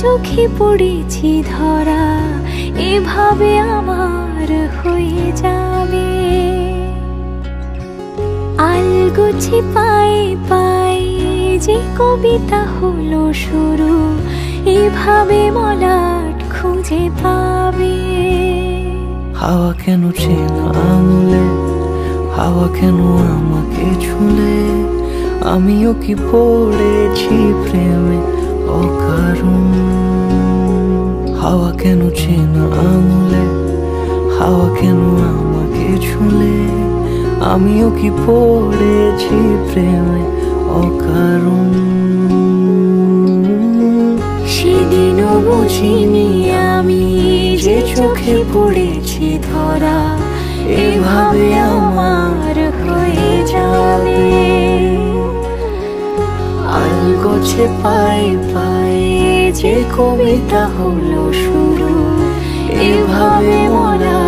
চোখে পড়েছি ধরা, এভাবে আমার হয়ে যাবে। আলগোছে পায়ে পায়ে যে কবিতা হলো শুরু, এভাবে মলাট খুঁজে পাবে। হাওয়া কেন চেনা আঙুলে, হাওয়া কেন আমাকে ছুলে, আমিও কি পড়েছি প্রেমে অকারণ। হাওয়া কেন চেনা আঙুলে, হাওয়া কেন আমাকে ছুলে, আমিও কি পড়েছি প্রেমে অকারণ। সেদিনও বুঝিনি আমি যে চোখে পড়েছি ধরা, এভাবে আমার হয়ে যাবে। আলগোছে পায়ে পায়ে যে কবিতা হলো শুরু, এভাবে মরা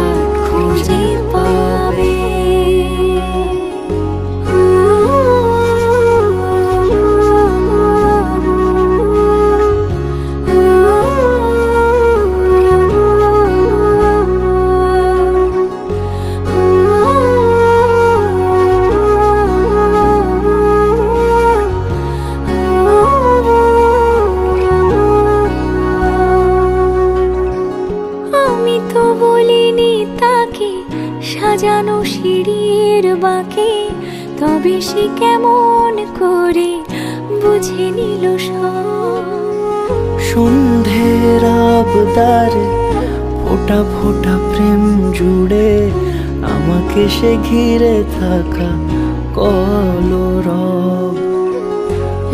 খুঁজে পাবে। সাজানো সিঁড়ির বাঁকে, তবে সে কেমন করে বুঝে নিল সব। সন্ধ্যের আবদারে ফোঁটা ফোঁটা প্রেম জুড়ে, আমাকে সে ঘিরে থাকা কলরব।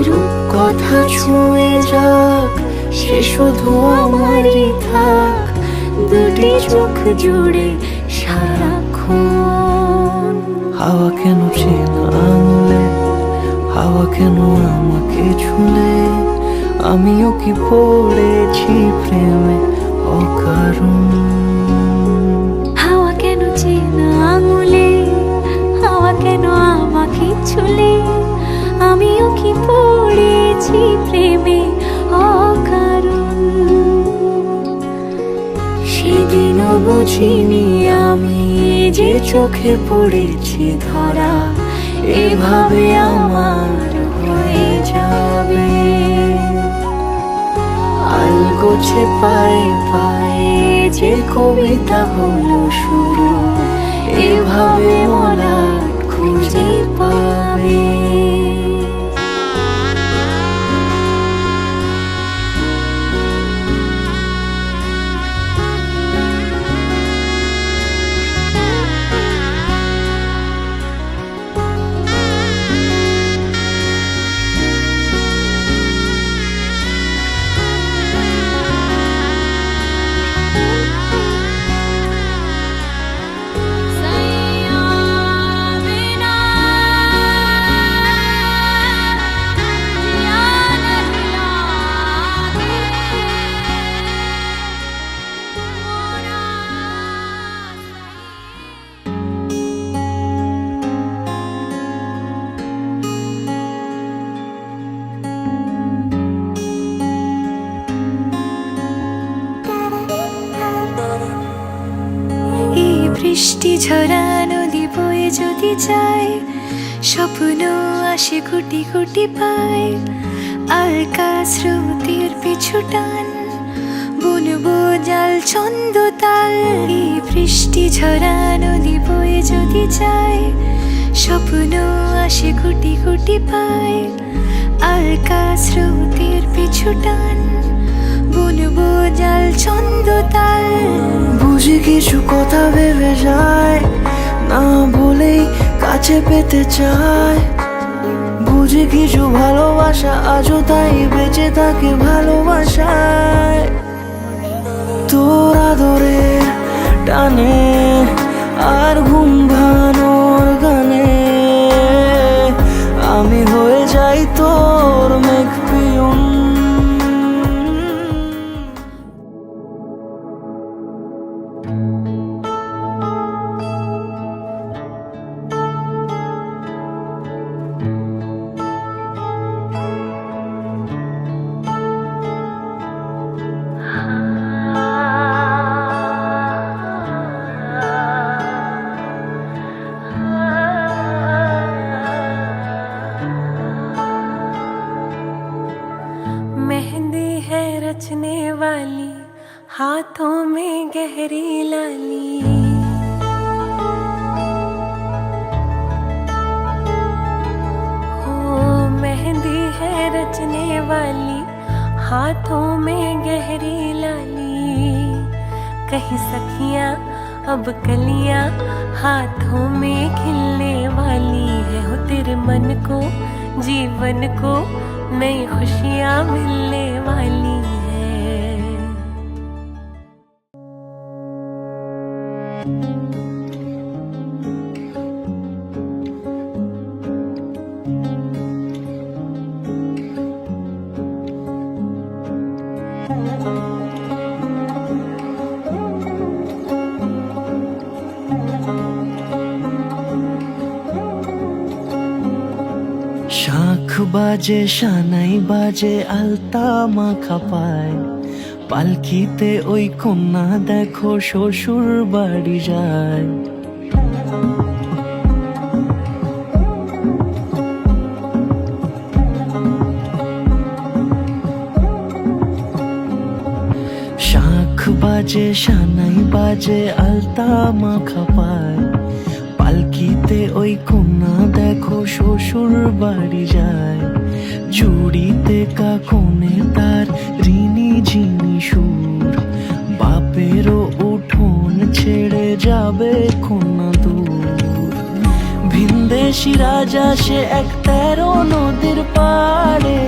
রূপকথা ছুঁয়ে যাক, সে শুধু আমারই থাক, দুটি চোখ জুড়ে সারাক্ষণ। হাওয়া কেন চেনা আঙুলে, হাওয়া কেন আমাকে ছুলে, আমিও কি পড়েছি প্রেমে অকারণ। হাওয়া কেন চেনা আঙুলে, হাওয়া কেন আমাকে ছুলে, আমিও কি পড়েছি প্রেমে অকারণ। সেদিনও বুঝিনি আমি যে চোখে পড়েছি ধরা, এভাবে আমার হয়ে যাবে। আলগোছে পায়ে পায়ে যে কবিতা হলো শুরু, এভাবে মলাট খুঁজে পাবে। বৃষ্টি ঝরা নদী বয়ে যদি যায়, স্বপ্ন আসে গুটি গুটি পায়। আলকা স্রোতের পিছু টান, বুনবো জাল ছন্দ তাল। এই বৃষ্টি ঝরা নদী বয়ে যদি যায়, স্বপ্ন আসে গুটি গুটি পায়। আলকা স্রোতের পিছু টান, বুনবো জাল ছন্দ তাল। বুঝি কিছু কথা ভেবে যায়, না বলেই কাছে পেতে চায়। বুঝি কিছু ভালোবাসা আজও তাই বেঁচে থাকে ভালোবাসায়। তোর আদরের টানে আর ঘুম ভাঙানোর গানে, আমি হয়ে যাই তোর মেঘ পিয়ন। गहरी लाली। मेहंदी है रचने वाली, हाथों में गहरी लाली। कहीं सखियां अब कलियां हाथों में खिलने वाली है। हो तेरे मन को जीवन को नई खुशियां मिलने वाली है। শাঁখ বাজে সানাই বাজে আলতা মাখা পায়, পালকিতে ওই কন্যা দেখো শ্বশুর বাড়ি যায়। শাঁখ বাজে সানাই বাজে আলতা মাখা পায়, পালকিতে ওই কন্যা দেখো শ্বশুর বাড়ি যায়। জুড়িতে কাকনে তার ঋণী ঝিনি সুর, বাপেরও উঠোন ছেড়ে যাবে কন্যা দূর। ভিনদেশি রাজা সে এক 13 নদীর পাড়ে,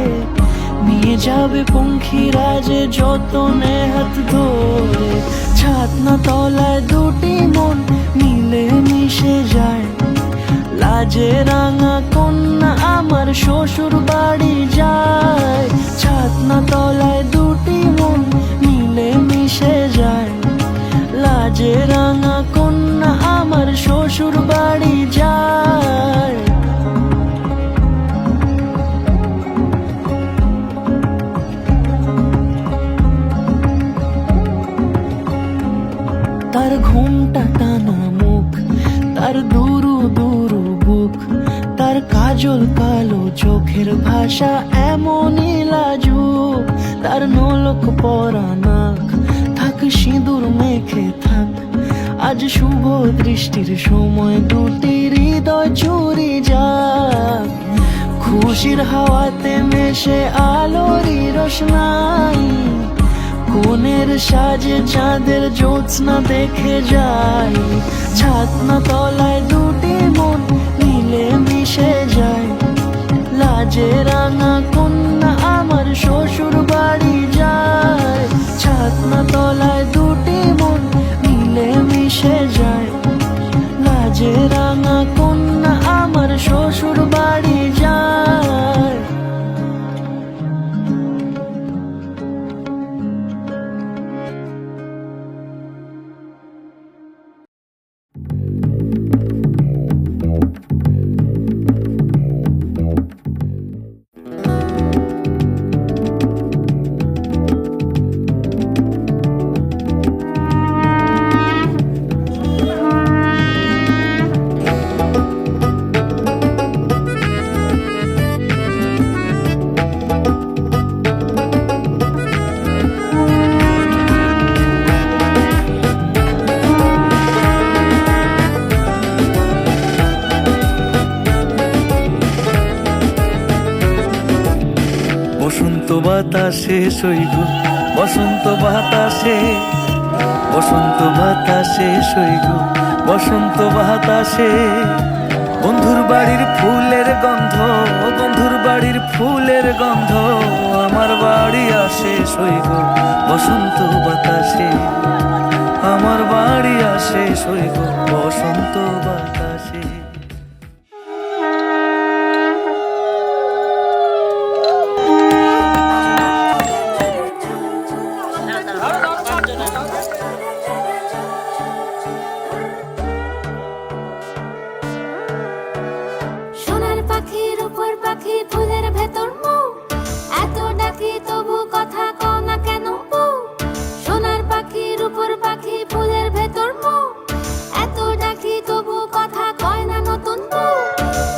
নিয়ে যাবে পঙ্খী রাজে যতনে হাত ধরে। ছাতনা তলায় দুটি মন মিলে মিশে যায়, লাজে রাঙা কন্যা আমার শ্বশুর বাড়ি যায়। ছাতনা তলায় দুটি মন মিলে মিশে যায়, লাজে রাঙা কন্যা আমার শ্বশুর বাড়ি যায়। তার ঘুমটা টানা মুখ, তার দুরু দুরু বুক, তার কাজল কালো চোখের ভাষা এমনই লাজুক। তার নোলক পরা নাক, থাক সিঁদুর মেখে থাক। আজ শুভ দৃষ্টির সময় দুটি হৃদয় চুরি যাক। খুশির হাওয়াতে মেশে আলোরই রোশনাই, কোণের সাজে চাঁদের জ্যোৎস্না দেখে যাই। ছাতনা তলায় দুটি মন মিলে মিশে যায়, লাজে রাঙা কন্যা আমার শ্বশুর বাড়ি যায়। ছাতনা তলায় দুটি মন মিলে মিশে যায়, লাজে রাঙা কন্যা আমার শ্বশুর বাড়ি যায়। বসন্ত বাতাসে সইগ, বসন্ত বাতাসে, বসন্ত বাতাসে সইগ, বসন্ত বাতাসে। বন্ধুর বাড়ির ফুলের গন্ধ, বন্ধুর বাড়ির ফুলের গন্ধ আমার বাড়ি আসে সইগ, বসন্ত বাতাসে। আমার বাড়ি আসে সইগ, বসন্ত বাতাসে। সোনার পাখির উপর পাখি ফুলের ভেতর মৌ, এত ডাকি তবু কথা কও না কেন বউ। সোনার পাখির উপর পাখি ফুলের ভেতর মৌ, এত ডাকি তবু কথা কয় না নতুন বউ।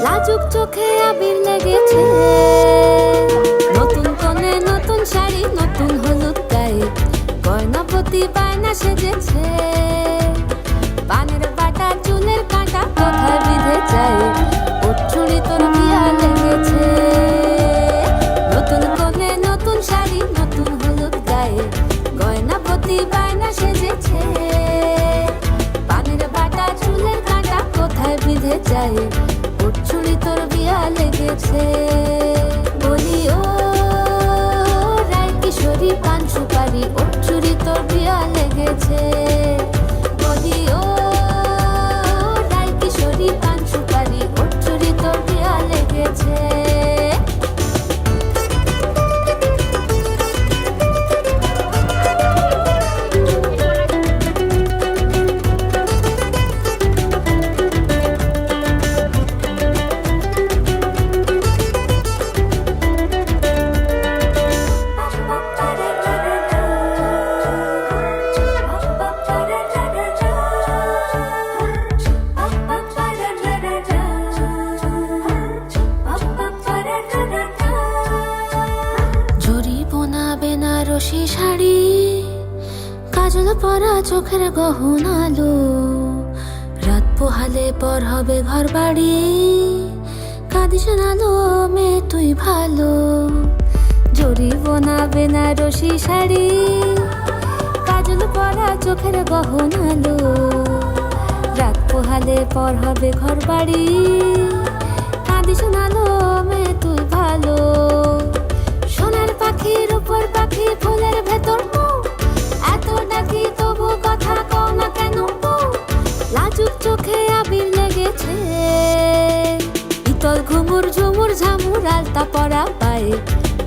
লাজুক চোখে আবির লেগেছে, নতুন কোণে নতুন শাড়ি নতুন হলুদ গায়ে, গয়নাপতি প্রতি বায়না সেজেছে পানের বাটা চুলের কাঁটা কোথায় বিঁধে যায় ওর চুড়ি তোর বিয়া লেগেছে নতুন কোণে নতুন শাড়ি নতুন হলুদ গায়ে গয়না প্রতি বায়না সেজেছে পানের বাটা চুলের কাঁটা কোথায় বিঁধে যায় ওর চুড়ি তোর বিয়া লেগেছে বলি ও রায় কিশোরী পান সুপারি ওর চুড়ি তোর বিয়া লেগেছে বলি ও রায় কিশোরী পান সুপারি ওর চুড়ি তোর বিয়া লেগেছে জরি বোনা বেনারসি শাড়ি কাজল পরা চোখের গহনালো রাত পোহালে পর হবে ঘর বাড়ি কাঁদিস নালো মেয়ে তুই ভালো জরি বোনা বেনারসি শাড়ি কাজল পরা চোখের গহনালো রাত পোহালে পর হবে ঘর বাড়ি কাঁদিস নালো মেয়ে তুই ভালো সোনার পাখির উপর পাখি ফুলের ভেতর এত ডাকি তবু কথা কও না কেন লাজুক চোখে আবির লেগেছে ইতল ঘুমুর ঝুমুর ঝামুর আলতা পরা পায়ে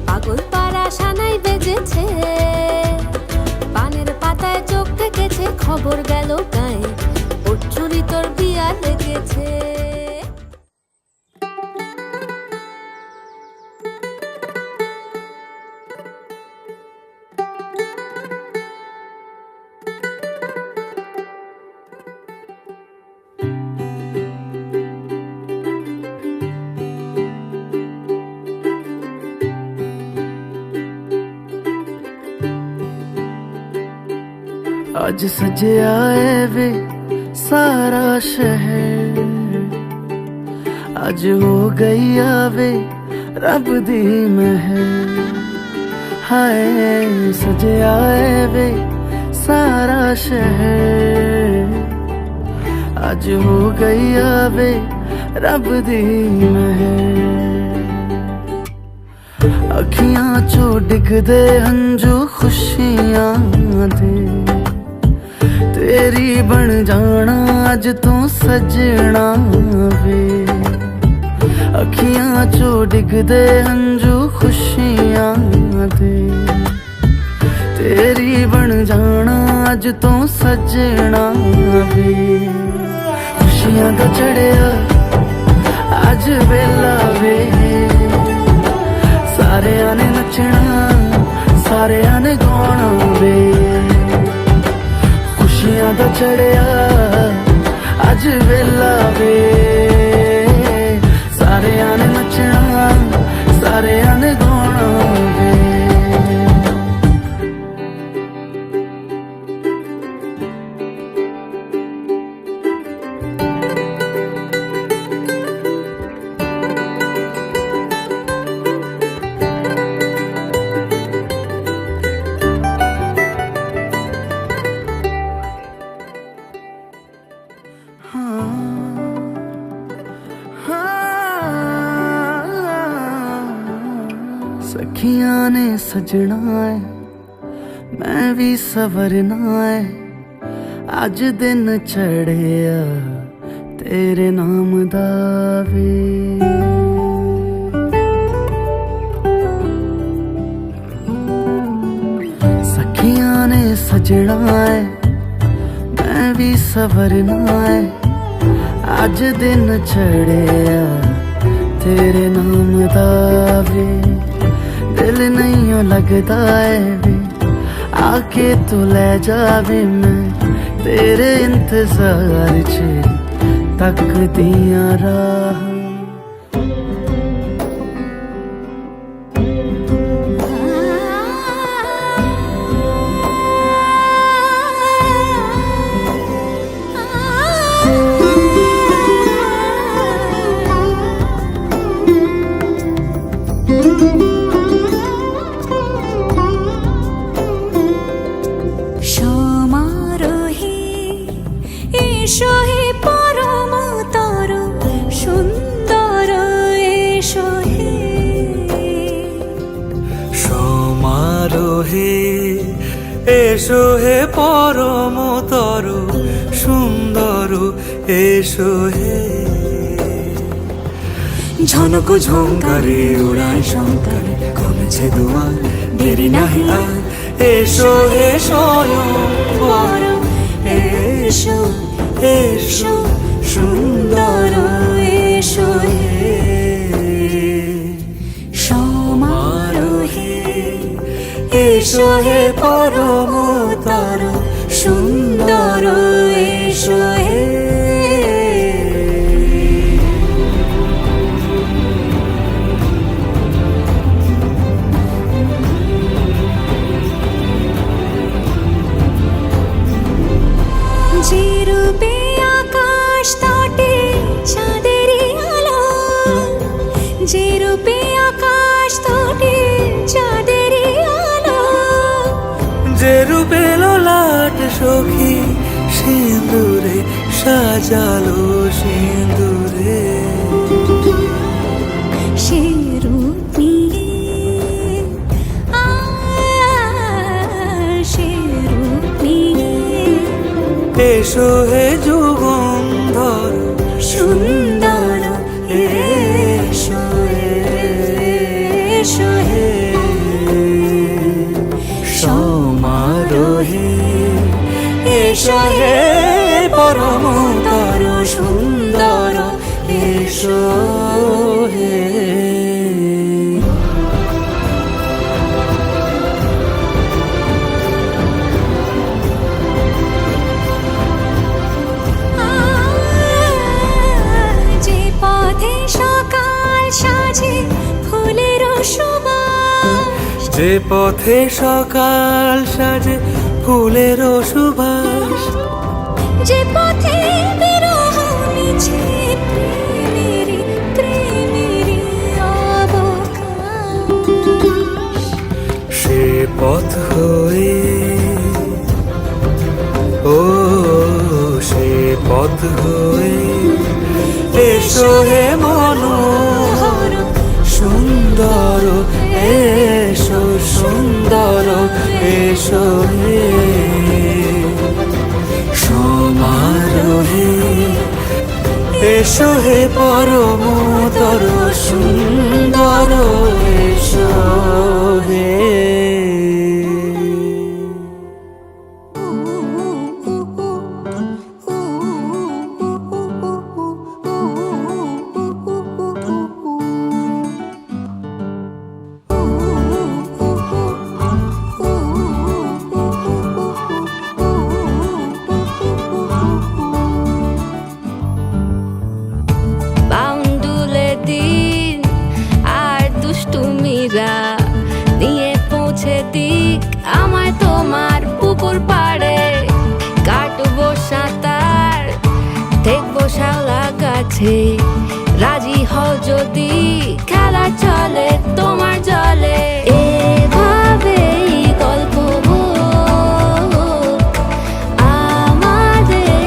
পাগল পাড়া সানাই বেজেছে পানের পাতায় চোখ থেকেছে খবর গেল গায়ে ওর চুরি তোর বিয়া লেগেছে आज सजया है वे सारा शहर आज हो गई आवे रब दी महर हाय सजया है वे सारा शहर आज हो गई आवे रब दी महर अखियां चो डिगदे हंजू खुशियां दे तेरी बन जाना अज तू सजना वे अखियां चो डिगदे हंजू खुशियां दे तेरी बन जाना अज तू सजना वे खुशियां दा चढ़िया अज वेला वे सारे ने नचना सारे ने गाना वे खुशियां दा चढ़िया अज वेला वे सारे ने नचना सारे ने गाना वे सखियां ने सजना है मैं भी सवरना है अज दिन चढ़िया तेरे नाम दावे सखियां ने सजना है मैं भी सवरना है अज दिन चढ़िया तेरे नाम दावे दिल नहीं लगता है वे आके तू ले जावे मैं तेरे इंतजार च तक दिया राह এসো হে পরমতর সুন্দর, এসো হে। ঝনক ঝঙ্কারে উড়ায় শঙ্কারে কমেছে দুয়ার, দেরি নাহি আর। এসো হে স্বয়ং বর, এসো এসো সুন্দর, এসো হে সমারোহে। এসো হে পরমতর সুন্দর, এসো হে। যে রূপে আকাশ তটে চাঁদেরই আলো, যে রূপে আকাশ তটে চাঁদেরই আলো, যে রূপে ললাট সখী সিঁদুরে সাজালো সিঁদুরে। সে রূপ নিয়ে সে রূপ নিয়ে এসো হে যুগন্ধর সুন্দর, এসো এসো হে সমারোহে। এসো হে পরমতর সুন্দর, এসো হে। যে পথে সকাল সাজে ফুলের সুবাস, যে পথে সকাল সাজে ফুলের সুবাস, যে পথে বিরহ মিছে প্রেমেরই প্রেমেরই অবকাশ, সে পথ হয়ে ও সে পথ হয়ে। এসো হে মনোহর সুন্দর, এসো সুন্দর, এসো হে সমারোহে। এসো হে পরমতর সুন্দর, এসো হে। বাউন্ডুলে দিন আর দুষ্টুমিরা নিয়ে পৌঁছে দিক আমায় তোমার পুকুর পাড়ে। কাটবো সাঁতার, দেখবো শাওলা গাছে, রাজি হও যদি খেলা চলে তোমার জলে। এভাবেই গল্প হোক আমাদের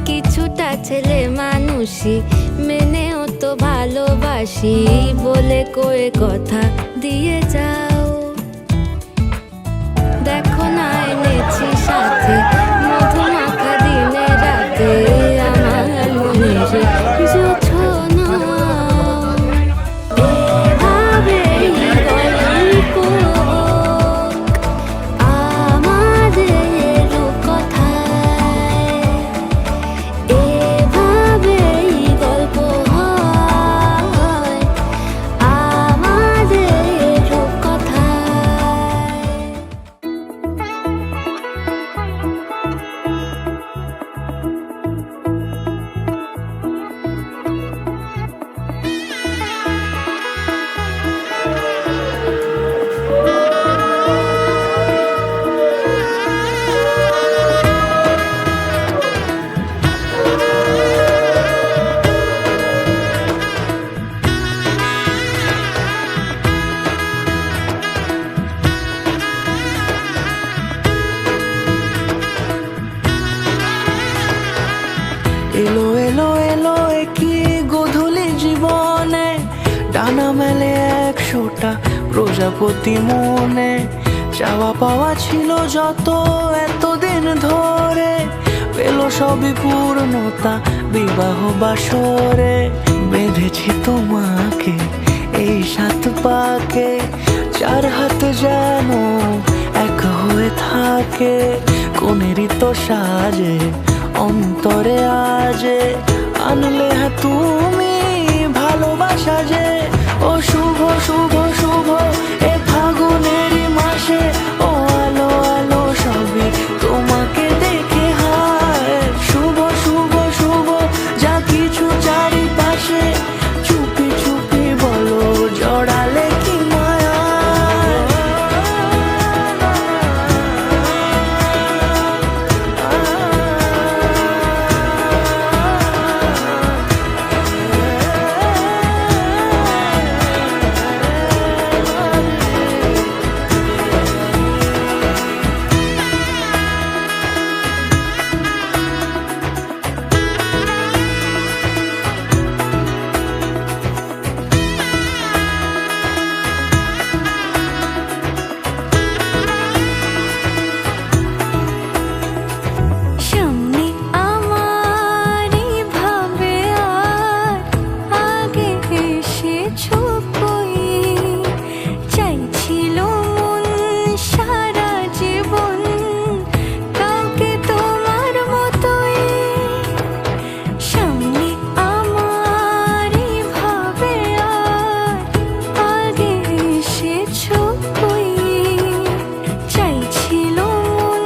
কিছুটা ছেলে মানুষই মেনেও তো ভালোবাসি বলে কয়ে কথা দিয়ে যাও। দেখো না এনেছি সাথে মধুমাখা দিনে রাতে আমার মনের জোছনা। এভাবেই গল্প আমাদের কথায়, এভাবেই গল্প হয় আমাদের কথায়। মেলে 100টা প্রজাপতি মনে, চাওয়া পাওয়া ছিল যত এতদিন ধরে, পেল সবই পূর্ণতা বিবাহ বাসরে। বেঁধেছি তোমাকে এই 7 পাকে, 4 হাত যেন এক হয়ে থাকে। কোনেরই তো সাজে অন্তরে আজে, আনলে হ্যাঁ তুমি ভালোবাসা যে। ও শুভ শুভ শুভ এ ফাগুনেরই মাসে, ও আলো আলো সবই তোমাকে দেখে হায়। শুভ শুভ শুভ যা কিছু চারিপাশে, চুপি চুপি বলো জড়ালে কি মায়া। সামনে আমার ভাবে আর আগে এসেছো কই, চাইছিল মন সারা জীবন কাউকে তোমার মতোই। সামনে আমার ভাবে আর আগে এসেছো কই, চাইছিল মন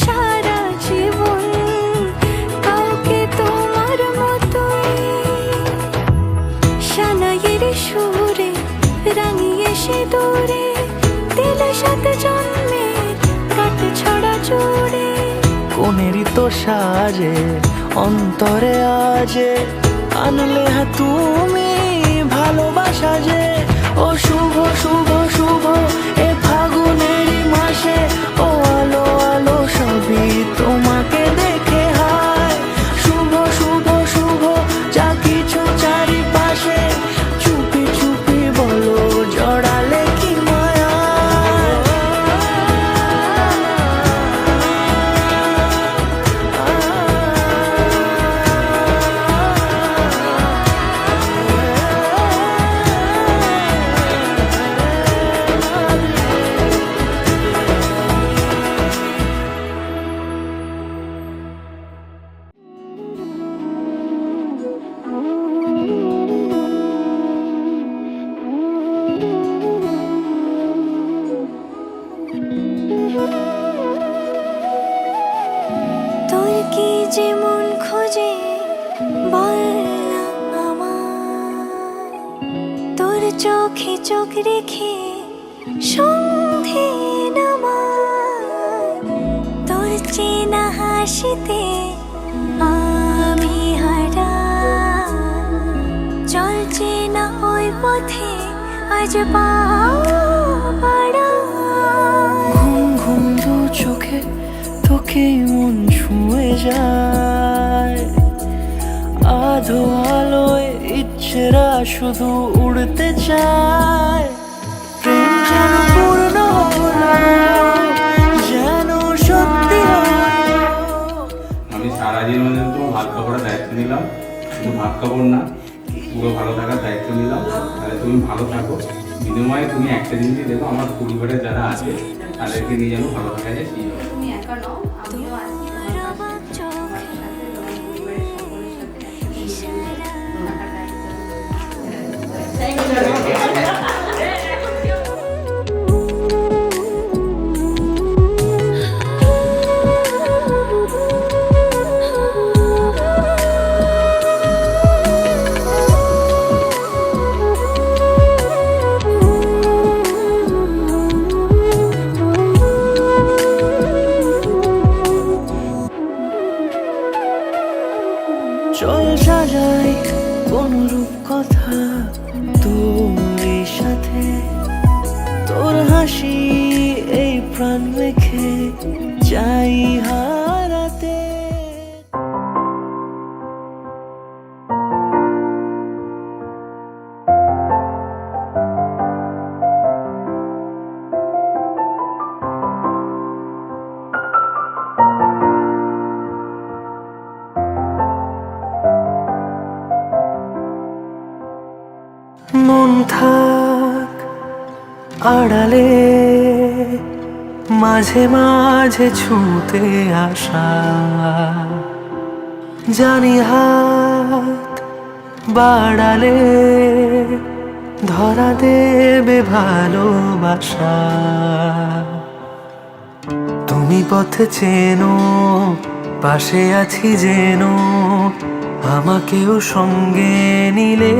সারা জীবন কাউকে তোমার মতোই। সানাইয়ের সুরে রাঙিয়ে সে দূরে, দিলে 7 জন্মে কাট ছড়া জোড়ে। কোনেরই তো সাজে অন্তরে আজে, আনলে হ্যাঁ তুমি ভালোবাসা যে। ও শুভ শুভ শুভ এ ফাগুনেরই মাসে, ও আলো আলো সবই তোমাকে দেখে হায়। শুভ শুভ শুভ যা কিছু চারিপাশে, চুপি চুপি বলো জড়ালে কি মায়া। তোর কি যে মন খোঁজে বল না আমায়, তোর চোখে চোখ রেখে সন্ধে নামায়। তোর চেনা হাসিতে আমি হারাই, চল চেনা ওই পথে আজ পা বাড়াই। ঘুম ঘুম দু চোখে তোকে মন ছুঁয়ে যায়, আধো আলোয় ইচ্ছেরা শুধু উড়তে চায়। প্রেম যেন পূর্ণ হলো, যেন সত্যি হলো। আমি সারা জীবনে তো ভাত খাবারের দায়িত্ব নিলাম, শুধু ভাত খাবার না পুরো ভালো থাকার দায়িত্ব নিলাম। তাহলে তুমি ভালো থাকো, বিনিময়ে তুমি একটা জিনিসই দেখো, আমার পরিবারে যারা আছে তাদেরকে নিয়ে যেন ভালো থাকা যায়। সেই জন্য। তুমি একা নও, আমিও আছি তোমার পাশে। তোমার সাথে তোমার পরিবারের সকলের সাথে থাকার দায়িত্ব। চল সাজাই কোন রূপ কথা তোর সাথে, তোর হাসি এই প্রাণ মেখে চাই হারাতে। আড়ালে মাঝে মাঝে ছুঁতে আসা, জানি হাত বাড়ালে ধরা দেবে ভালোবাসা। তুমি পথ চেনো, পাশে আছি যেন, আমাকেও সঙ্গে নিলে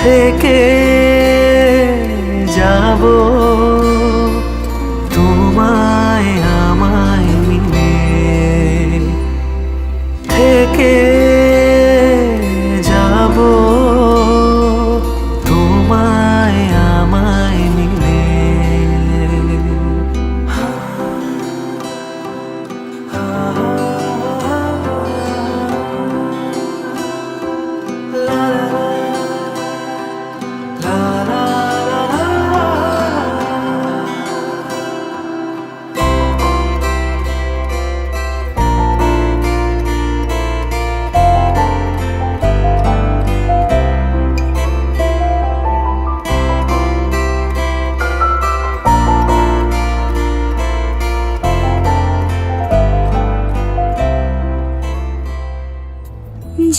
থেকে যাব তোমায় আমায় মিলে, থেকে যাব তোমায় আমায় মিলে।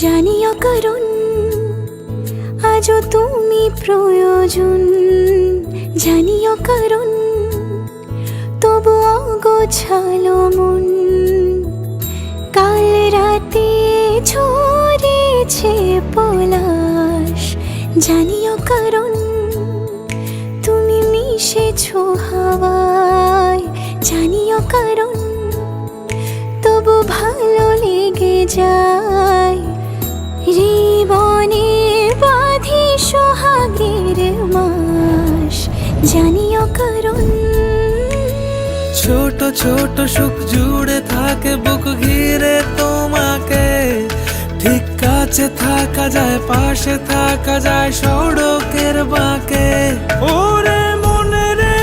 জানিও কারণ আজও তুমি প্রয়োজন, জানিও কারণ তবু অগোছালো মন। কাল রাতে ঝরেছে পলাশ, জানিও কারণ তুমি মিশেছো হাওয়ায়, জানিও কারণ তবু ভালো লেগে যায়। জীবনে বাঁধি সোহাগের মাস, জানিও কারণ ছোট ছোট সুখ জুড়ে থাকে বুক ঘিরে তোমাকে, ঠিক কাছে থাকা যায়, পাশে থাকা যায় সড়কের বাঁকে। ওরে মনে রে,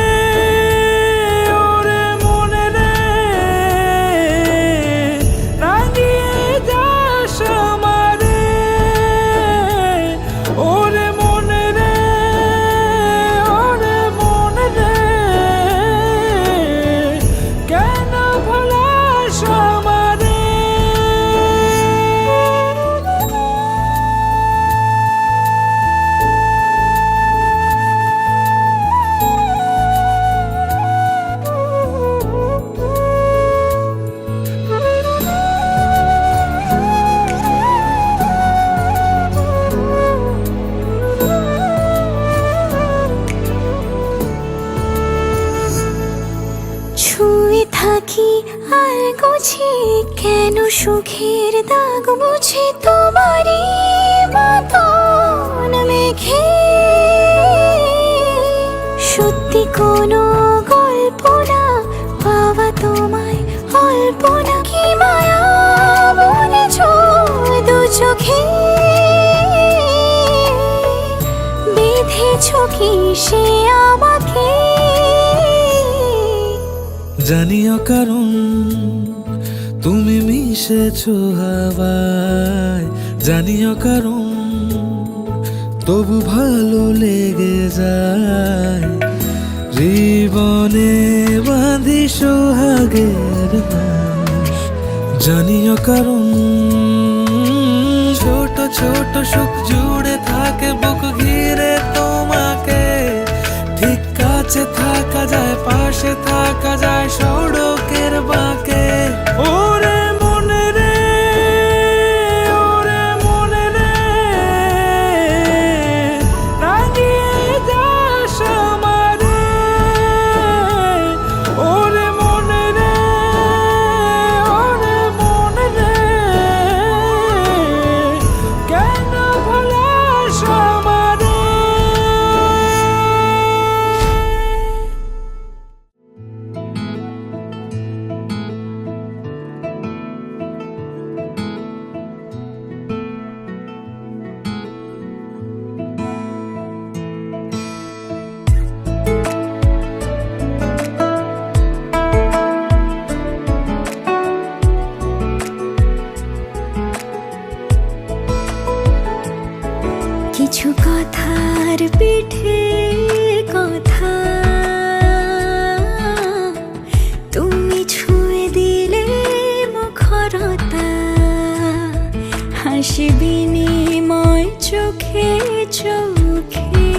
ওরে মনে রে, রাঙিয়ে যাস আমারে। ওরে মনে রে, ওরে মনে রে, কেন ভোলাস আমারে। ছুঁয়ে থাকি আর গোছি কেন সুখের দাগ বুঝি তোমারই মতন মেঘে। সত্যি কোনো গল্প না পাওয়া তোমায় অল্প না, কি মায়া বলেছ দু চোখে, বেঁধেছ কি সে আমাকে। জানিও কারণ তুমি মিশেছো হাওয়ায়, জানিও কারণ তবু ভালো লেগে যায়। জীবনে বাঁধি সোহাগের মাস, জানিও কারণ ছোট ছোট সুখ জুড়ে থাকে বুক ঘিরে তোমাকে, ঠিক কাছে থাকা যায়, পাশে থাকা যায় সড়কের বাঁকে। ওরে মনে রে, ওরে মনে রে, রাঙিয়ে যাস আমারে। ওরে মনে রে, ওরে মনে রে, কেন ভোলাস আমারে। কিছু কথার পিঠে চোখে চোখে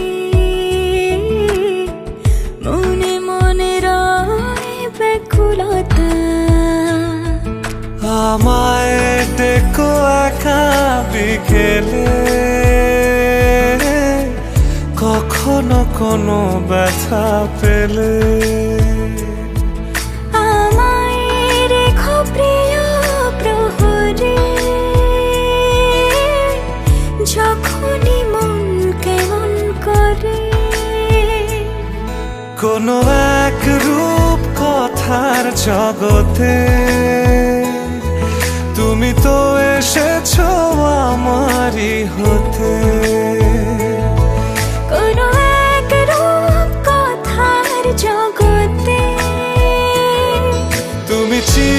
মনে মনে রয় ব্যাকুলতা আমায় ডেকো একা বিকেলে কখনো কোনো ব্যথা পেলে আমায় রেখো প্রিয় প্রহরে যখনই মন কেমন করে কোনো এক রূপ কথার জগতে তুমি তো এসেছো আমারই হতে কোনো এক রূপ কথার জগতে তুমি চির